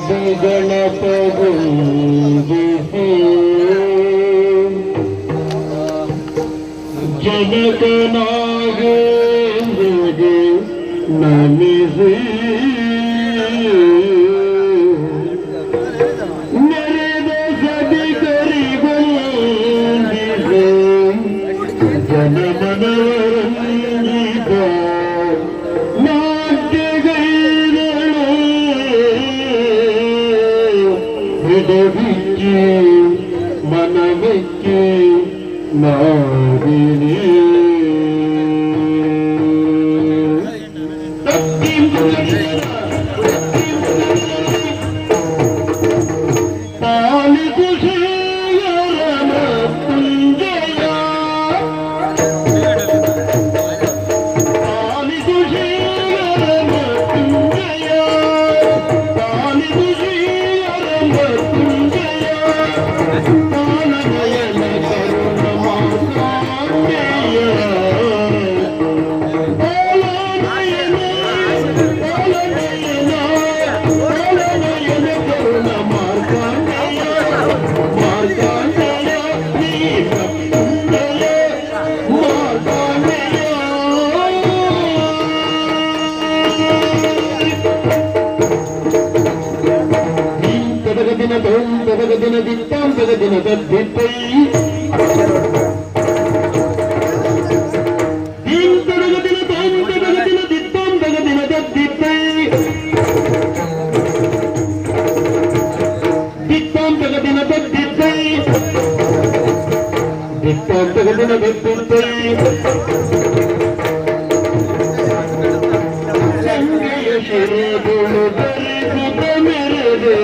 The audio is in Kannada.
ಗಣಪಗುಂದಿಸಿ ಜನಕನಾಗೆಂದಿಗೆ ನಮಿಸಿ ನೆರೆದ ಸಭಿಕರಿಗೊಂದಿಸಿ ಜನಮನವರಂಗಿತ ನಾಟ್ಯಗೈದಳು ಹೃದಯಕ್ಕೆ ಮನವಕ್ಕೆ ನಾಗಿನಿ ಪಾಲಿತು ಶ್ರೀಯರನ ಪುಂಜಯ ಪಾಲಿತು ಶ್ರೀಯರನ ಪುಂಜಯ ಪಾಲಿತು ಶ್ರೀಯರನ ಪುಂಜಯ ಪಾಲನಯನ ಕರುಣ ಮಾತಾಂತೆಯ ಪಾಲನಯನ ಪಾಲನಯನ ಪಾಲನಯನ ಕರುಣ ಮಾತಾಂತೆಯ ಮಾತಾಂತೆಯ ನೀನ ಪುಂಜಯ ಮಾತಾಂತೆಯ ತದಗದಿನ ತೋಂ ತದಗದಿನ ದಿತ್ತಾಂ ತದಗದಿನ ತದ್ದಿತ್ತೈ ದೀಂ ತದಗದಿನ ತೋಂ ತದಗದಿನ ದಿತ್ತಾಂ ತದಗದಿನ ತದ್ದಿತ್ತೈ ದಿತ್ತಾಂ ತದಗದಿನ ತದ್ದಿತ್ತೈ ದಿತ್ತಾಂ ತದಗದಿನ ತದ್ದಿತ್ತೈ ಸಂಗೆಯ ಶಿರದುಳು ಧರಿಸುತ್ತ ಮೆರೆದೆ